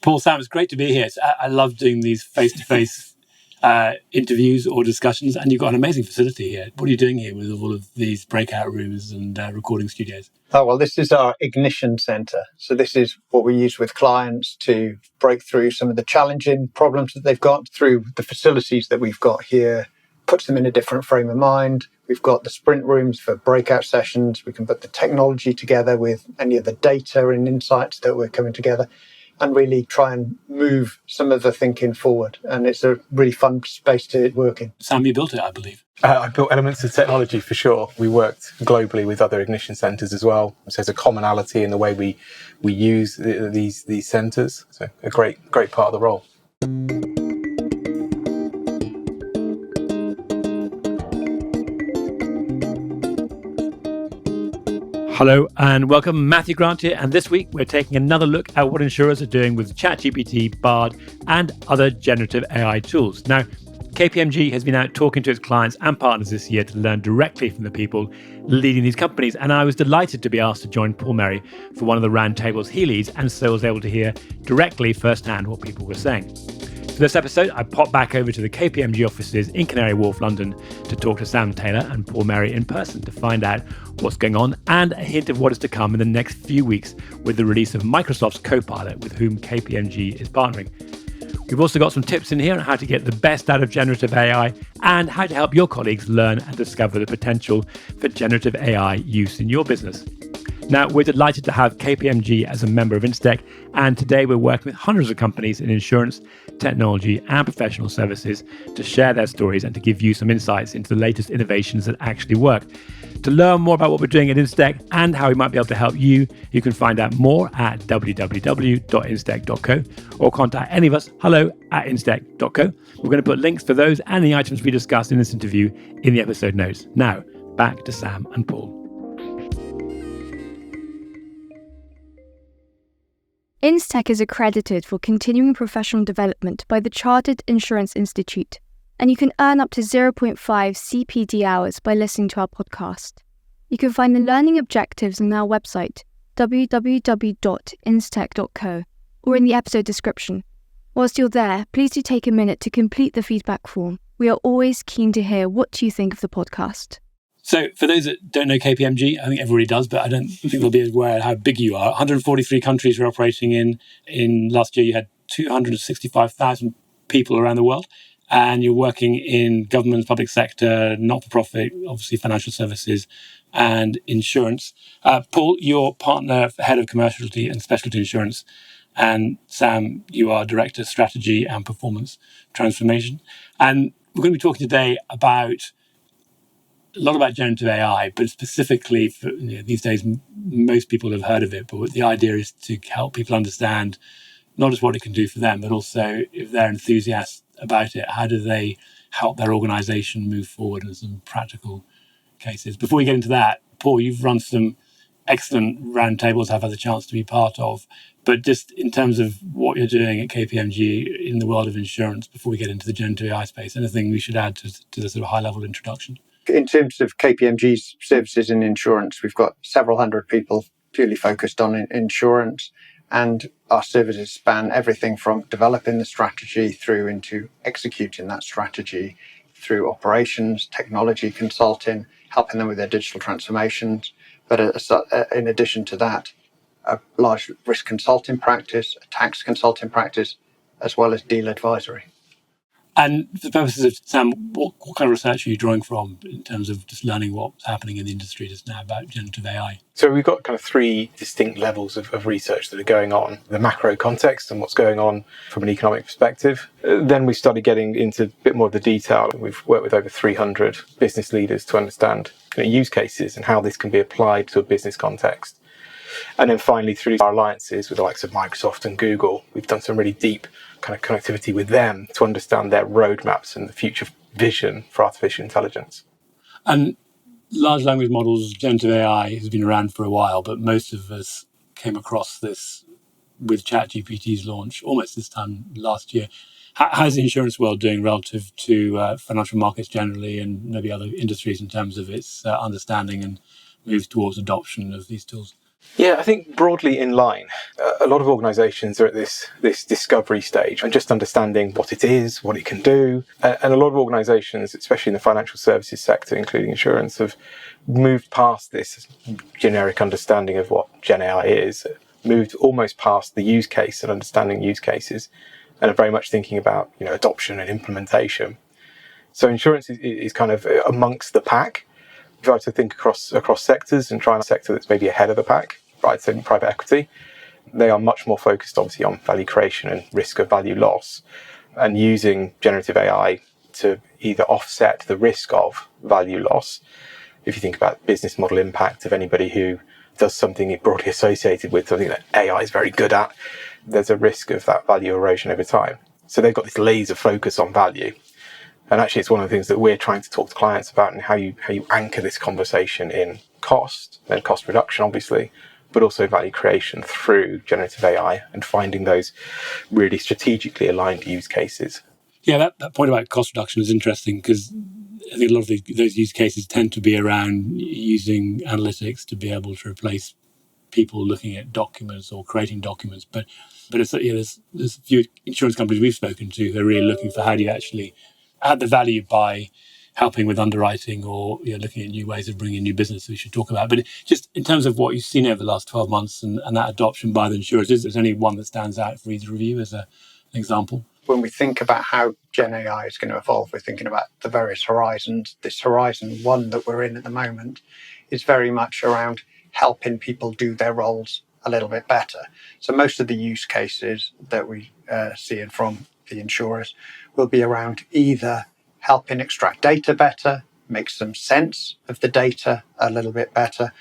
Paul, Sam, it's great to be here. I love doing these face-to-face interviews or discussions, and you've got an amazing facility here. What are you doing here with all of these breakout rooms and recording studios? Oh, well, this is our Ignition Centre. So this is what we use with clients to break through some of the challenging problems that they've got through the facilities that we've got here, puts them in a different frame of mind. We've got the sprint rooms for breakout sessions. We can put the technology together with any of the data and insights that we're coming together and really try and move some of the thinking forward. And it's a really fun space to work in. Sam, you built it, I believe. I built elements of technology for sure. We worked globally with other Ignition centres as well. So there's a commonality in the way we use these centres. So a great part of the role. Hello and welcome, Matthew Grant here, and this week we're taking another look at what insurers are doing with ChatGPT, Bard and other generative AI tools. Now, KPMG has been out talking to its clients and partners this year to learn directly from the people leading these companies, and I was delighted to be asked to join Paul Merrey for one of the roundtables he leads, and so was able to hear directly firsthand what people were saying. For this episode, I popped back over to the KPMG offices in Canary Wharf, London, to talk to Sam Taylor and Paul Merrey in person to find out what's going on and a hint of what is to come in the next few weeks with the release of Microsoft's Copilot, with whom KPMG is partnering. We've also got some tips in here on how to get the best out of generative AI and how to help your colleagues learn and discover the potential for generative AI use in your business. Now, we're delighted to have KPMG as a member of Instech, and today we're working with hundreds of companies in insurance, technology, and professional services to share their stories and to give you some insights into the latest innovations that actually work. To learn more about what we're doing at Instech and how we might be able to help you, you can find out more at www.instech.co or contact any of us, hello@instech.co. We're going to put links to those and the items we discussed in this interview in the episode notes. Now, back to Sam and Paul. Instech is accredited for continuing professional development by the Chartered Insurance Institute, and you can earn up to 0.5 CPD hours by listening to our podcast. You can find the learning objectives on our website, www.instech.co, or in the episode description. Whilst you're there, please do take a minute to complete the feedback form. We are always keen to hear what you think of the podcast. So for those that don't know KPMG, I think everybody does, but I don't think they'll be aware of how big you are. 143 countries you're operating in. In last year, you had 265,000 people around the world, and you're working in government, public sector, not-for-profit, obviously financial services, and insurance. Paul, you're partner, head of commercialty and specialty insurance, and Sam, you are director of strategy and performance transformation. And we're going to be talking today about a lot about generative AI, but specifically for, these days, most people have heard of it. But the idea is to help people understand not just what it can do for them, but also if they're enthusiasts about it, how do they help their organization move forward in some practical cases. Before we get into that, Paul, you've run some excellent roundtables I've had the chance to be part of. But just in terms of what you're doing at KPMG in the world of insurance, before we get into the generative AI space, anything we should add to the sort of high-level introduction? In terms of KPMG's services in insurance, we've got several hundred people purely focused on insurance, and our services span everything from developing the strategy through into executing that strategy through operations, technology consulting, helping them with their digital transformations. But in addition to that, a large risk consulting practice, a tax consulting practice, as well as deal advisory. And for the purposes of Sam, what kind of research are you drawing from in terms of just learning what's happening in the industry just now about generative AI? So we've got kind of three distinct levels of research that are going on. The macro context and what's going on from an economic perspective. Then we started getting into a bit more of the detail. We've worked with over 300 business leaders to understand use cases and how this can be applied to a business context. And then finally, through our alliances with the likes of Microsoft and Google, we've done some really deep kind of connectivity with them to understand their roadmaps and the future vision for artificial intelligence. And large language models, generative AI, has been around for a while, but most of us came across this with ChatGPT's launch almost this time last year. How's the insurance world doing relative to financial markets generally and maybe other industries in terms of its understanding and move towards adoption of these tools? Yeah, I think broadly in line. A lot of organisations are at this discovery stage and just understanding what it is, what it can do. And a lot of organisations, especially in the financial services sector, including insurance, have moved past this generic understanding of what Gen AI is, moved almost past the use case and understanding use cases, and are very much thinking about adoption and implementation. So insurance is kind of amongst the pack. If I were to think across sectors and try and a sector that's maybe ahead of the pack, right, so in private equity, they are much more focused obviously on value creation and risk of value loss, and using generative AI to either offset the risk of value loss. If you think about business model impact of anybody who does something broadly associated with something that AI is very good at, there's a risk of that value erosion over time. So they've got this laser focus on value. And actually, it's one of the things that we're trying to talk to clients about, and how you anchor this conversation in cost, then cost reduction, obviously, but also value creation through generative AI and finding those really strategically aligned use cases. Yeah, that point about cost reduction is interesting, because I think a lot of those use cases tend to be around using analytics to be able to replace people looking at documents or creating documents. But it's, there's a few insurance companies we've spoken to who are really looking for how do you actually add the value by helping with underwriting or looking at new ways of bringing new business we should talk about. But just in terms of what you've seen over the last 12 months and that adoption by the insurers, is there only one that stands out for either of you as an example? When we think about how Gen AI is going to evolve, we're thinking about the various horizons. This horizon one that we're in at the moment is very much around helping people do their roles a little bit better. So most of the use cases that we see from the insurers will be around either helping extract data better, make some sense of the data a little bit better,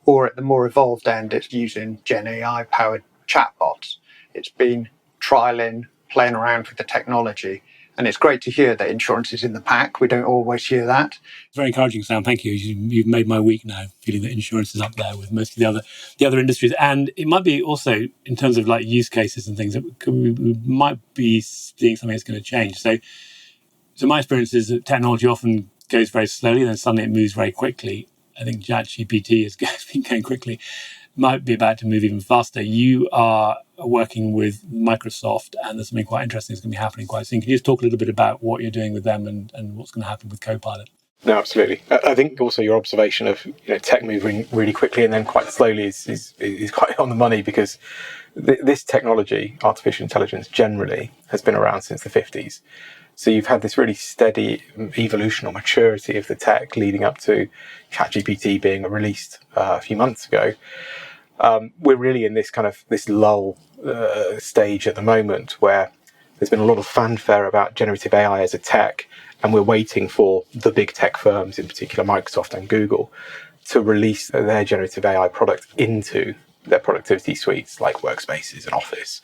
or at the more evolved end, it's using Gen AI powered chatbots. It's been trialing, playing around with the technology. And it's great to hear that insurance is in the pack. We don't always hear that. It's very encouraging, Sam. Thank you. You've made my week now, feeling that insurance is up there with most of the other industries. And it might be also, in terms of like use cases and things, that we might be seeing something that's going to change. So my experience is that technology often goes very slowly, then suddenly it moves very quickly. I think ChatGPT has been going quickly. Might be about to move even faster. You are working with Microsoft, and there's something quite interesting that's going to be happening quite soon. Can you just talk a little bit about what you're doing with them and what's going to happen with Copilot? No, absolutely. I think also your observation of tech moving really quickly and then quite slowly is quite on the money, because this technology, artificial intelligence generally, has been around since the 50s. So you've had this really steady evolution or maturity of the tech leading up to ChatGPT being released a few months ago. We're really in this lull stage at the moment where there's been a lot of fanfare about generative AI as a tech, and we're waiting for the big tech firms, in particular Microsoft and Google, to release their generative AI product into their productivity suites like Workspaces and Office.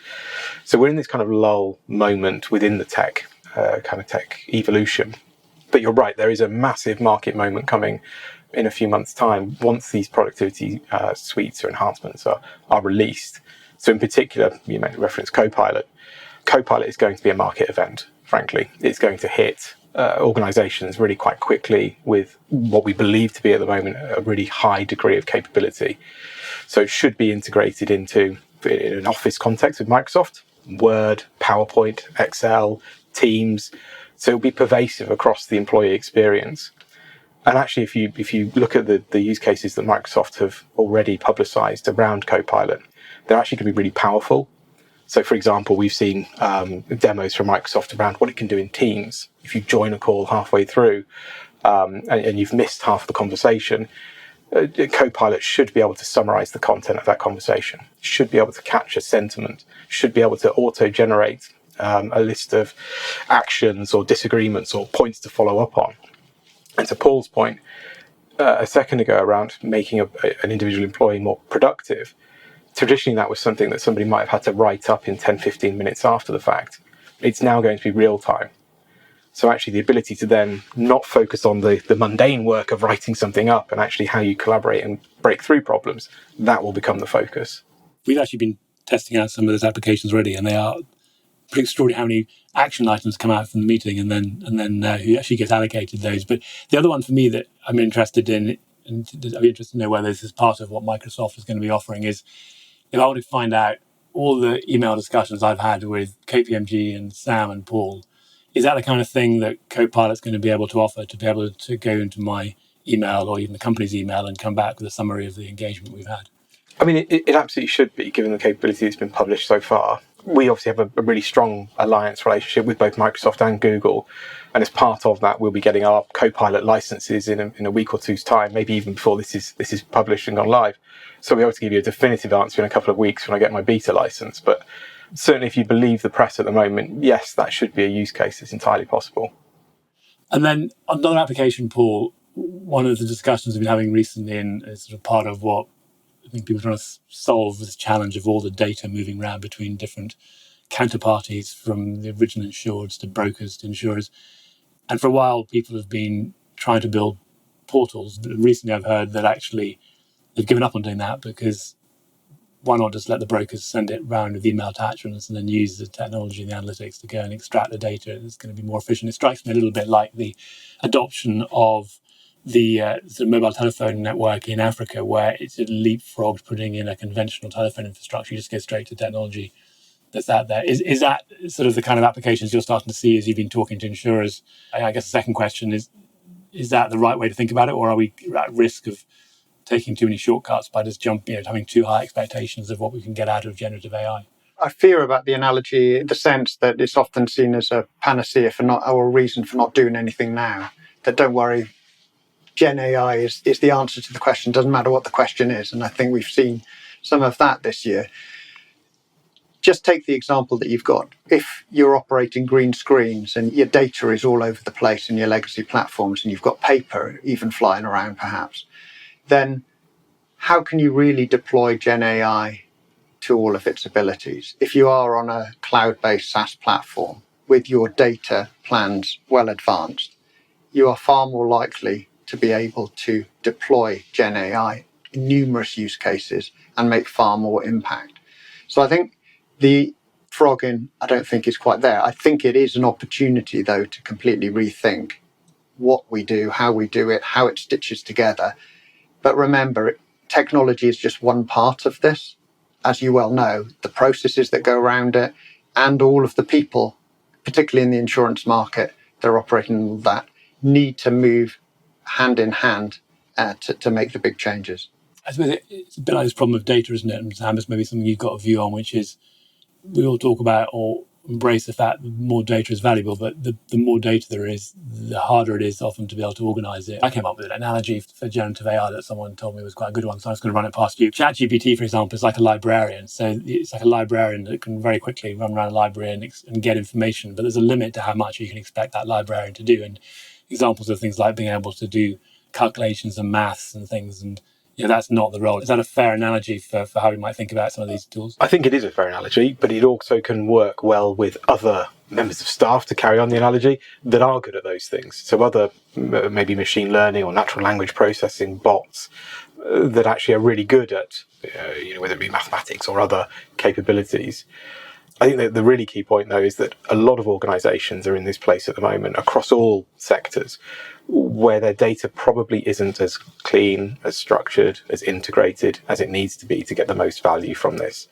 So we're in this kind of lull moment within the tech evolution. But you're right, there is a massive market moment coming in a few months' time once these productivity suites or enhancements are released. So in particular, you made reference Copilot. Copilot is going to be a market event, frankly. It's going to hit organizations really quite quickly with what we believe to be at the moment a really high degree of capability. So it should be integrated into, in an Office context with Microsoft, Word, PowerPoint, Excel, Teams. So it'll be pervasive across the employee experience. And actually, if you look at the use cases that Microsoft have already publicized around Copilot, they're actually going to be really powerful. So, for example, we've seen demos from Microsoft around what it can do in Teams. If you join a call halfway through and you've missed half the conversation, Copilot should be able to summarize the content of that conversation, should be able to capture sentiment, should be able to auto-generate a list of actions or disagreements or points to follow up on. And to Paul's point a second ago around making an individual employee more productive, traditionally that was something that somebody might have had to write up in 10, 15 minutes after the fact. It's now going to be real time. So actually the ability to then not focus on the mundane work of writing something up and actually how you collaborate and break through problems, that will become the focus. We've actually been testing out some of those applications already, and they are pretty extraordinary how many action items come out from the meeting and then who actually gets allocated those. But the other one for me that I'm interested in and I'd be interested to know whether this is part of what Microsoft is going to be offering, is if I want to find out all the email discussions I've had with KPMG and Sam and Paul, is that the kind of thing that Copilot's going to be able to offer, to be able to go into my email or even the company's email and come back with a summary of the engagement we've had? I mean, it absolutely should be, given the capability that's been published so far. We obviously have a really strong alliance relationship with both Microsoft and Google. And as part of that, we'll be getting our Copilot licenses in a week or two's time, maybe even before this is published and gone live. So we'll be able to give you a definitive answer in a couple of weeks when I get my beta license. But certainly if you believe the press at the moment, yes, that should be a use case that's entirely possible. And then another application, Paul, one of the discussions we've been having recently, and is sort of part of what I think people are trying to solve, this challenge of all the data moving around between different counterparties, from the original insureds to brokers to insurers. And for a while, people have been trying to build portals. But recently, I've heard that actually they've given up on doing that, because why not just let the brokers send it round with email attachments and then use the technology and the analytics to go and extract the data? It's going to be more efficient. It strikes me a little bit like the adoption of the sort of mobile telephone network in Africa, where it's a leapfrogged putting in a conventional telephone infrastructure. You just go straight to technology that's out there. Is that sort of the kind of applications you're starting to see as you've been talking to insurers? I guess the second question is that the right way to think about it, or are we at risk of taking too many shortcuts by just having too high expectations of what we can get out of generative AI? I fear about the analogy in the sense that it's often seen as a panacea or a reason for not doing anything now. That don't worry, Gen AI is the answer to the question. Doesn't matter what the question is. And I think we've seen some of that this year. Just take the example that you've got. If you're operating green screens and your data is all over the place in your legacy platforms, and you've got paper even flying around perhaps, then how can you really deploy Gen AI to all of its abilities? If you are on a cloud-based SaaS platform with your data plans well advanced, you are far more likely to be able to deploy Gen AI in numerous use cases and make far more impact. So I think the frogging, I don't think is quite there. I think it is an opportunity, though, to completely rethink what we do, how we do it, how it stitches together. But remember, technology is just one part of this. As you well know, the processes that go around it and all of the people, particularly in the insurance market, that are operating in all that, need to move hand in hand to make the big changes. I suppose it's a bit like this problem of data, isn't it? And Sam, it's maybe something you've got a view on, which is we all talk about or embrace the fact that more data is valuable, but the more data there is, the harder it is often to be able to organize it. I came up with an analogy for generative AI that someone told me was quite a good one, so I was going to run it past you. ChatGPT, for example, is like a librarian. So it's like a librarian that can very quickly run around a library and get information, but there's a limit to how much you can expect that librarian to do. And examples of things like being able to do calculations and maths and things, and that's not the role. Is that a fair analogy for how we might think about some of these tools? I think it is a fair analogy, but it also can work well with other members of staff, to carry on the analogy, that are good at those things. So other maybe machine learning or natural language processing bots that actually are really good at, whether it be mathematics or other capabilities. I think that the really key point, though, is that a lot of organisations are in this place at the moment across all sectors where their data probably isn't as clean, as structured, as integrated as it needs to be to get the most value from this.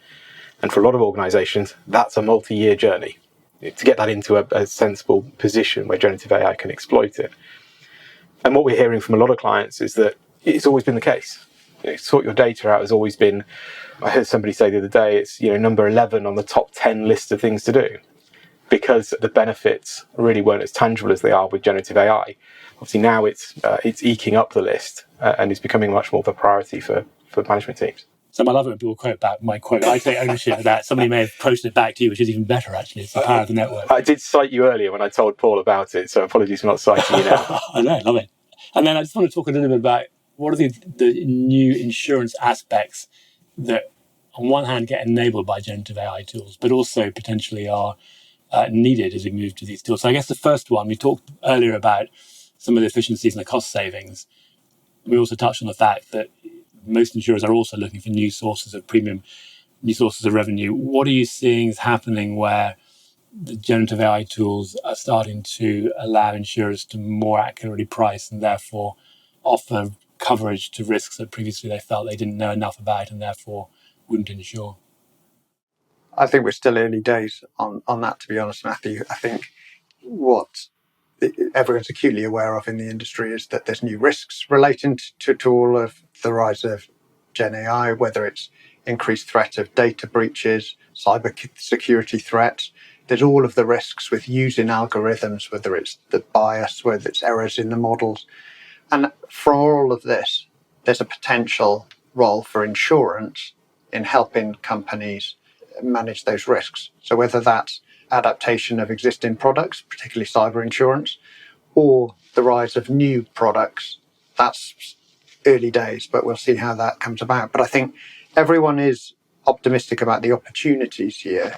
And for a lot of organisations, that's a multi-year journey to get that into a sensible position where generative AI can exploit it. And what we're hearing from a lot of clients is that it's always been the case. Sort your data out has always been, I heard somebody say the other day, it's number 11 on the top 10 list of things to do, because the benefits really weren't as tangible as they are with generative AI. Obviously now it's eking up the list and it's becoming much more of a priority for management teams. So I love it when people quote back my quote. I take ownership of that. Somebody may have posted it back to you, which is even better, actually. It's the power of the network. I did cite you earlier when I told Paul about it, so apologies for not citing you now. I know, love it. And then I just want to talk a little bit about what are the new insurance aspects that, on one hand, get enabled by generative AI tools, but also potentially are needed as we move to these tools. So I guess the first one, we talked earlier about some of the efficiencies and the cost savings. We also touched on the fact that most insurers are also looking for new sources of premium, new sources of revenue. What are you seeing is happening where the generative AI tools are starting to allow insurers to more accurately price and therefore offer coverage to risks that previously they felt they didn't know enough about and therefore wouldn't insure? I think we're still early days on that, to be honest, Matthew. I think what everyone's acutely aware of in the industry is that there's new risks relating to all of the rise of Gen AI, whether it's increased threat of data breaches, cyber security threats. There's all of the risks with using algorithms, whether it's the bias, whether it's errors in the models. And for all of this, there's a potential role for insurance in helping companies manage those risks. So whether that's adaptation of existing products, particularly cyber insurance, or the rise of new products, that's early days, but we'll see how that comes about. But I think everyone is optimistic about the opportunities here,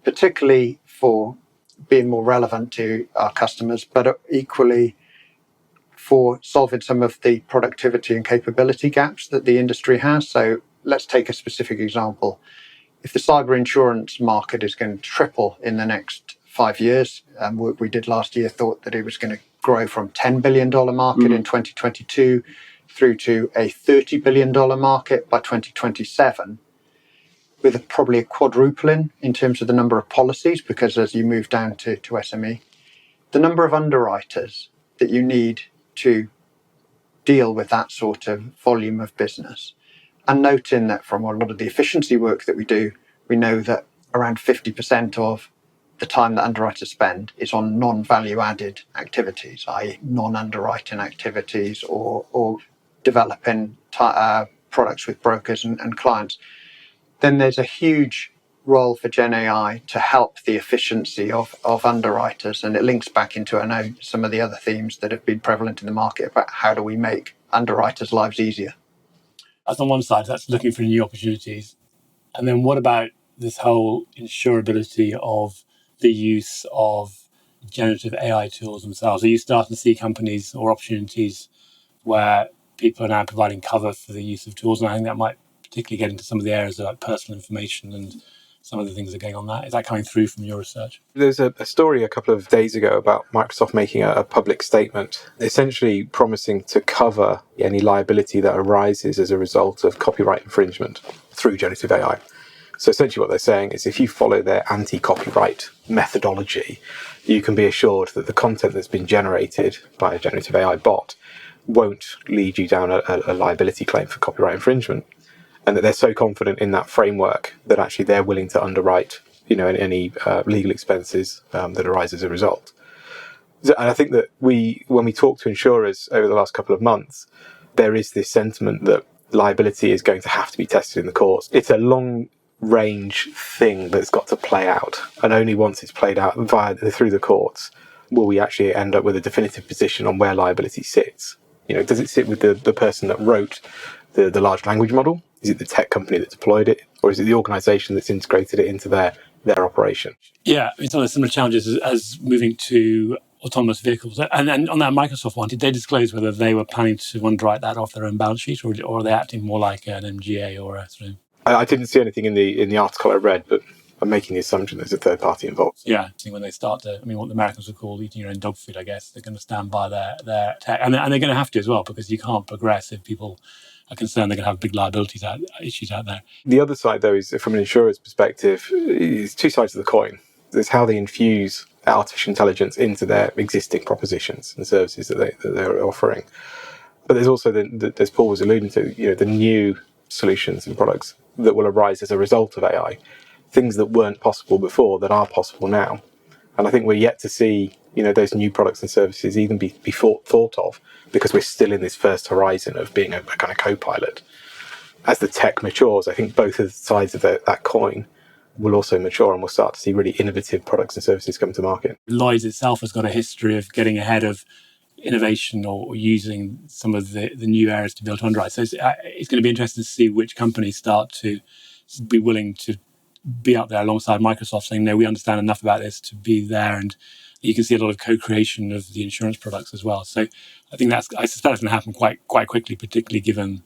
particularly for being more relevant to our customers, but equally for solving some of the productivity and capability gaps that the industry has. So let's take a specific example. If the cyber insurance market is going to triple in the next 5 years, what we did last year thought that it was going to grow from $10 billion market in 2022 through to a $30 billion market by 2027, with probably a quadrupling in terms of the number of policies, because as you move down to SME, the number of underwriters that you need to deal with that sort of volume of business. And noting that from a lot of the efficiency work that we do, we know that around 50% of the time that underwriters spend is on non-value added activities, i.e. non-underwriting activities or developing products with brokers and clients. Then there's a huge role for Gen AI to help the efficiency of underwriters. And it links back into, I know, some of the other themes that have been prevalent in the market about how do we make underwriters' lives easier. That's on one side, that's looking for new opportunities. And then what about this whole insurability of the use of generative AI tools themselves? Are you starting to see companies or opportunities where people are now providing cover for the use of tools? And I think that might particularly get into some of the areas of like personal information and some of the things that are going on that. Is that coming through from your research? There's a story a couple of days ago about Microsoft making a public statement, essentially promising to cover any liability that arises as a result of copyright infringement through generative AI. So essentially what they're saying is if you follow their anti-copyright methodology, you can be assured that the content that's been generated by a generative AI bot won't lead you down a liability claim for copyright infringement. And that they're so confident in that framework that actually they're willing to underwrite, any legal expenses that arise as a result. And I think that when we talk to insurers over the last couple of months, there is this sentiment that liability is going to have to be tested in the courts. It's a long-range thing that's got to play out, and only once it's played out through the courts will we actually end up with a definitive position on where liability sits. Does it sit with the person that wrote the large language model? Is it the tech company that deployed it? Or is it the organisation that's integrated it into their operation? Yeah, it's one of the similar challenges as moving to autonomous vehicles. And on that Microsoft one, did they disclose whether they were planning to underwrite that off their own balance sheet, or are they acting more like an MGA or a sort of... I didn't see anything in the article I read, but I'm making the assumption there's a third party involved. Yeah, when they start to, what the Americans would call eating your own dog food, I guess, they're going to stand by their tech. And they're going to have to as well, because you can't progress if people are concerned they're going to have big liabilities issues out there. The other side, though, is from an insurer's perspective, is two sides of the coin. There's how they infuse artificial intelligence into their existing propositions and services that they're offering. But there's also, as Paul was alluding to, the new solutions and products that will arise as a result of AI, things that weren't possible before that are possible now. And I think we're yet to see, those new products and services even be thought of, because we're still in this first horizon of being a kind of co-pilot. As the tech matures, I think both of the sides of that coin will also mature, and we'll start to see really innovative products and services come to market. Lloyd's itself has got a history of getting ahead of innovation or using some of the new areas to be able to underwrite. So it's going to be interesting to see which companies start to be willing to be out there alongside Microsoft saying, no, we understand enough about this to be there. And you can see a lot of co-creation of the insurance products as well. So I think I suspect it's going to happen quite quickly, particularly given,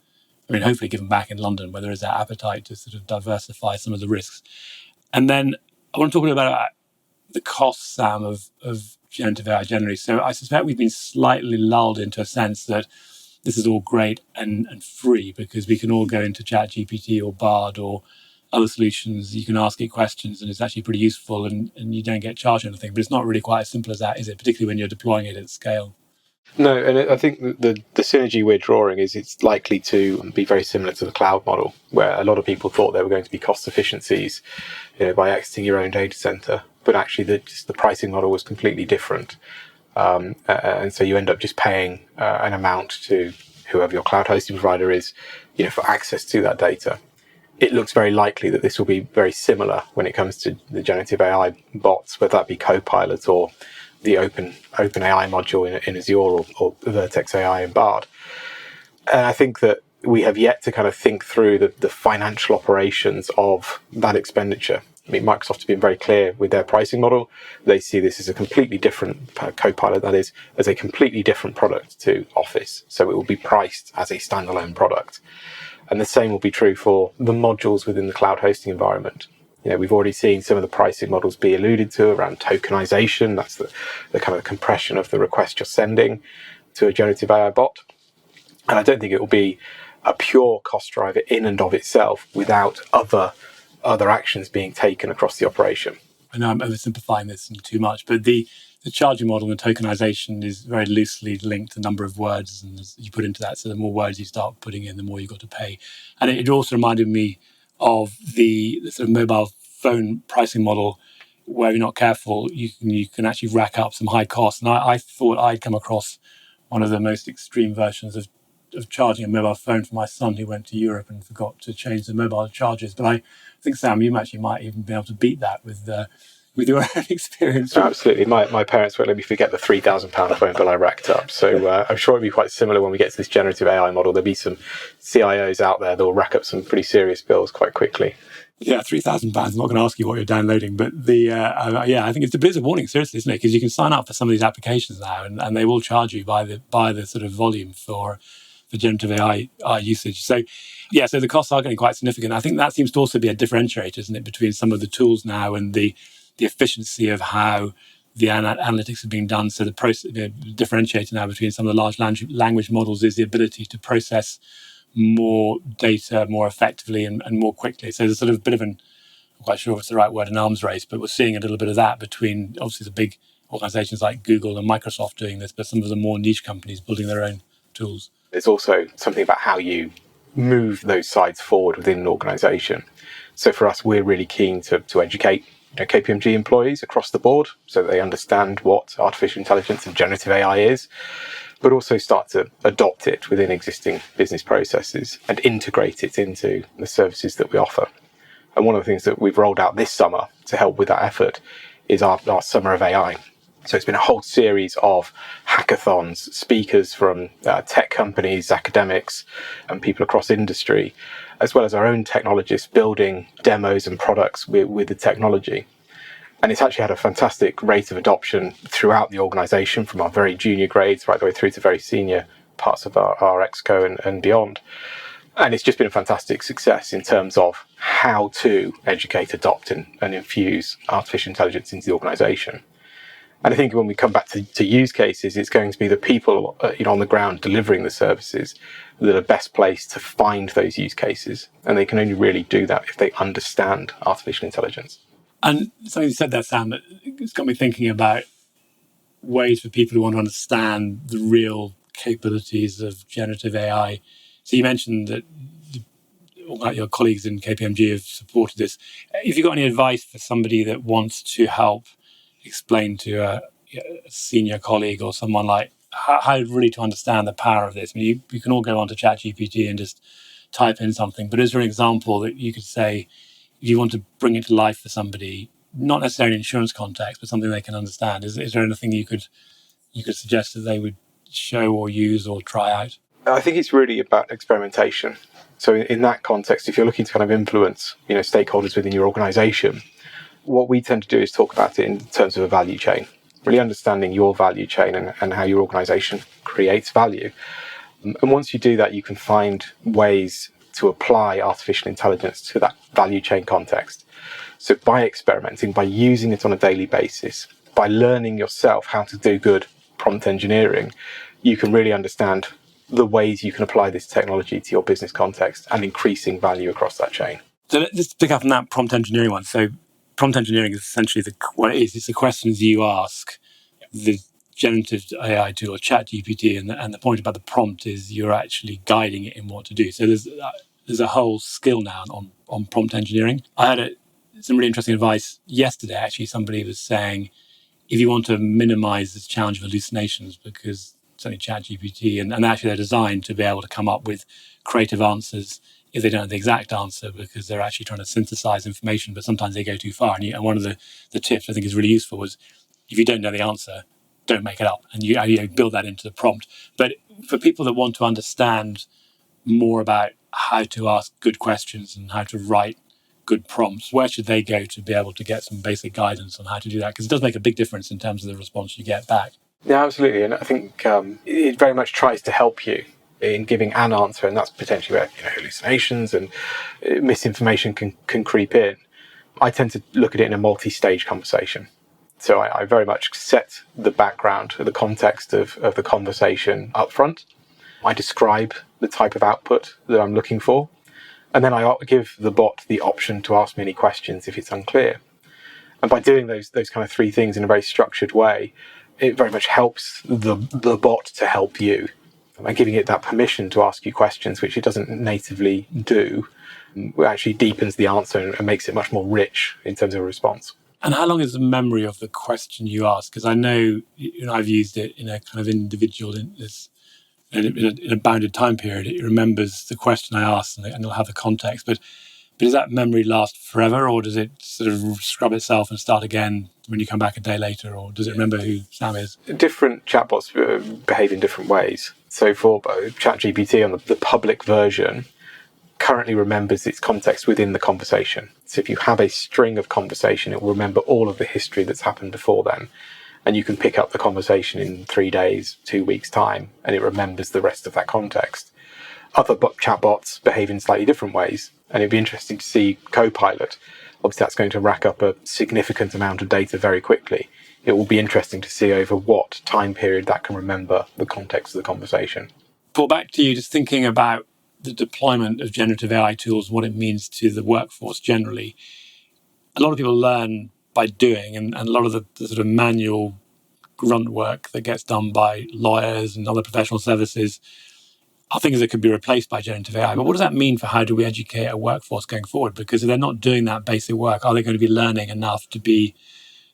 hopefully given back in London, where there is that appetite to sort of diversify some of the risks. And then I want to talk a little bit about the costs, Sam, of generative AI generally. So I suspect we've been slightly lulled into a sense that this is all great and free because we can all go into ChatGPT or Bard or other solutions. You can ask it questions and it's actually pretty useful and you don't get charged anything. But it's not really quite as simple as that, is it? Particularly when you're deploying it at scale. No, and I think the synergy we're drawing is it's likely to be very similar to the cloud model, where a lot of people thought there were going to be cost efficiencies, by exiting your own data center, but actually the pricing model was completely different, and so you end up just paying an amount to whoever your cloud hosting provider is, for access to that data. It looks very likely that this will be very similar when it comes to the generative AI bots, whether that be Copilot or the open AI module in Azure or Vertex AI in Bard. And I think that we have yet to kind of think through the financial operations of that expenditure. I mean, Microsoft has been very clear with their pricing model. They see this as a completely different Copilot, that is, as a completely different product to Office. So it will be priced as a standalone product. And the same will be true for the modules within the cloud hosting environment. We've already seen some of the pricing models be alluded to around tokenization. That's the kind of compression of the request you're sending to a generative AI bot. And I don't think it will be a pure cost driver in and of itself without other actions being taken across the operation. I know I'm oversimplifying this too much, but the charging model and tokenization is very loosely linked to the number of words and you put into that. So the more words you start putting in, the more you've got to pay. And it also reminded me of the sort of mobile phone pricing model where you're not careful, you can actually rack up some high costs. And I thought I'd come across one of the most extreme versions of charging a mobile phone for my son who went to Europe and forgot to change the mobile charges. But I think, Sam, you actually might even be able to beat that with your own experience. Absolutely. My parents won't let me forget the £3,000 phone bill I racked up. So I'm sure it'll be quite similar when we get to this generative AI model. There'll be some CIOs out there that will rack up some pretty serious bills quite quickly. Yeah, £3,000. I'm not going to ask you what you're downloading, but I think it's a bit of a warning, seriously, isn't it? Because you can sign up for some of these applications now, and they will charge you by the sort of volume for generative AI usage. So the costs are getting quite significant. I think that seems to also be a differentiator, isn't it, between some of the tools now and the efficiency of how the analytics are being done. So the differentiator now between some of the large language models is the ability to process more data more effectively and more quickly. So there's sort of a bit of I'm quite sure if it's the right word, an arms race, but we're seeing a little bit of that between obviously the big organizations like Google and Microsoft doing this, but some of the more niche companies building their own tools. There's also something about how you move those sides forward within an organization. So for us, we're really keen to educate KPMG employees across the board so that they understand what artificial intelligence and generative AI is, but also start to adopt it within existing business processes and integrate it into the services that we offer. And one of the things that we've rolled out this summer to help with that effort is our Summer of AI. So it's been a whole series of hackathons, speakers from tech companies, academics, and people across industry, as well as our own technologists building demos and products with the technology. And it's actually had a fantastic rate of adoption throughout the organisation, from our very junior grades right the way through to very senior parts of our exco and beyond. And it's just been a fantastic success in terms of how to educate, adopt and infuse artificial intelligence into the organisation. And I think when we come back to use cases, it's going to be the people on the ground delivering the services that are best placed to find those use cases. And they can only really do that if they understand artificial intelligence. And something you said there, Sam, it's got me thinking about ways for people who want to understand the real capabilities of generative AI. So you mentioned that your colleagues in KPMG have supported this. If you've got any advice for somebody that wants to help explain to a senior colleague or someone like how really to understand the power of this? I mean, you can all go onto ChatGPT and just type in something, but is there an example that you could say, if you want to bring it to life for somebody, not necessarily in insurance context, but something they can understand? Is there anything you could suggest that they would show or use or try out? I think it's really about experimentation. So in that context, if you're looking to kind of influence, stakeholders within your organisation, what we tend to do is talk about it in terms of a value chain, really understanding your value chain and how your organisation creates value. And once you do that, you can find ways to apply artificial intelligence to that value chain context. So by experimenting, by using it on a daily basis, by learning yourself how to do good prompt engineering, you can really understand the ways you can apply this technology to your business context and increasing value across that chain. So let's pick up on that prompt engineering one. So prompt engineering is essentially what it is. It's the questions you ask the generative AI tool or ChatGPT, and the point about the prompt is you're actually guiding it in what to do. So there's a whole skill now on prompt engineering. I had some really interesting advice yesterday. Actually, somebody was saying, if you want to minimize this challenge of hallucinations, because certainly ChatGPT and actually they're designed to be able to come up with creative answers if they don't have the exact answer, because they're actually trying to synthesize information, but sometimes they go too far. And one of the tips I think is really useful was, if you don't know the answer, don't make it up, and you build that into the prompt. But for people that want to understand more about how to ask good questions and how to write good prompts, where should they go to be able to get some basic guidance on how to do that? Because it does make a big difference in terms of the response you get back. Yeah, absolutely. And I think it very much tries to help you in giving an answer, and that's potentially where hallucinations and misinformation can creep in. I tend to look at it in a multi-stage conversation. So I very much set the background, the context of the conversation up front. I describe the type of output that I'm looking for. And then I give the bot the option to ask me any questions if it's unclear. And by doing those kind of three things in a very structured way, it very much helps the bot to help you. And giving it that permission to ask you questions, which it doesn't natively do, actually deepens the answer and makes it much more rich in terms of a response. And how long is the memory of the question you ask? Because I know I've used it in a kind of individual, in a bounded time period. It remembers the question I asked and it'll have the context. But does that memory last forever, or does it sort of scrub itself and start again when you come back a day later, or does it remember who Sam is? Different chatbots behave in different ways. So for ChatGPT on the public version, currently remembers its context within the conversation. So if you have a string of conversation, it will remember all of the history that's happened before then. And you can pick up the conversation in 3 days, 2 weeks' time, and it remembers the rest of that context. Other chatbots behave in slightly different ways, and it'd be interesting to see Copilot. Obviously, that's going to rack up a significant amount of data very quickly. It will be interesting to see over what time period that can remember the context of the conversation. Paul, back to you, just thinking about the deployment of generative AI tools, what it means to the workforce generally. A lot of people learn by doing, and a lot of the sort of manual grunt work that gets done by lawyers and other professional services are things that could be replaced by generative AI. But what does that mean for how do we educate a workforce going forward? Because if they're not doing that basic work, are they going to be learning enough to be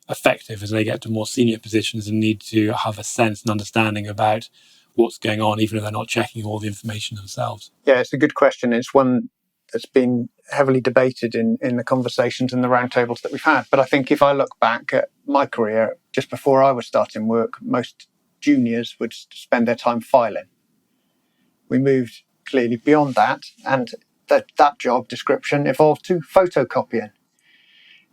effective as they get to more senior positions and need to have a sense and understanding about what's going on, even if they're not checking all the information themselves? Yeah, it's a good question. It's one that's been heavily debated in the conversations and the roundtables that we've had. But I think if I look back at my career, just before I was starting work, most juniors would spend their time filing. We moved clearly beyond that, and that job description evolved to photocopying.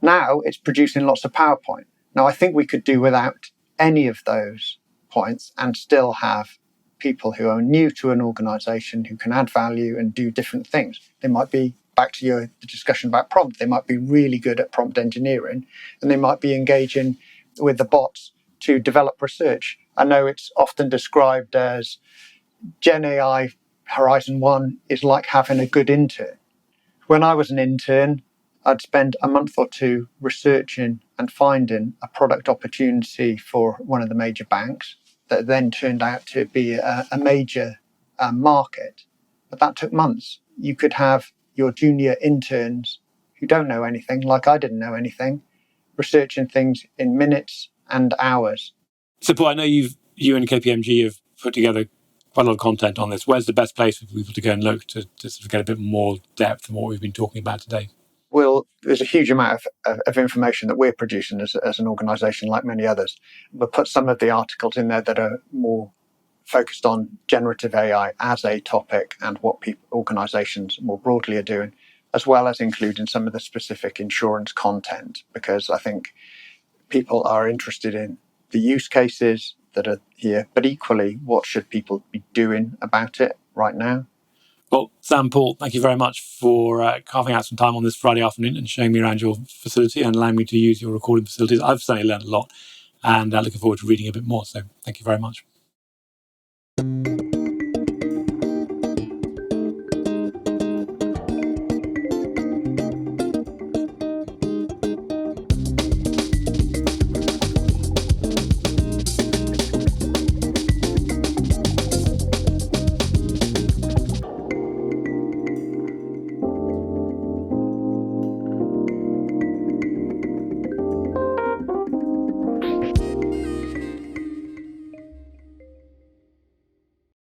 Now it's producing lots of PowerPoint. Now, I think we could do without any of those points and still have people who are new to an organization who can add value and do different things. They might be, back to the discussion about prompt, they might be really good at prompt engineering, and they might be engaging with the bots to develop research. I know it's often described as Gen AI Horizon 1 is like having a good intern. When I was an intern, I'd spend a month or two researching and finding a product opportunity for one of the major banks that then turned out to be a major market. But that took months. You could have your junior interns who don't know anything, like I didn't know anything, researching things in minutes and hours. So, Paul, I know you and KPMG have put together quite a lot of content on this. Where's the best place for people to go and look to sort of get a bit more depth than what we've been talking about today? Well, there's a huge amount of information that we're producing as an organisation, like many others. We'll put some of the articles in there that are more focused on generative AI as a topic and what organisations more broadly are doing, as well as including some of the specific insurance content, because I think people are interested in the use cases that are here, but equally, what should people be doing about it right now? Well, Sam, Paul, thank you very much for carving out some time on this Friday afternoon and showing me around your facility and allowing me to use your recording facilities. I've certainly learned a lot and looking forward to reading a bit more. So thank you very much.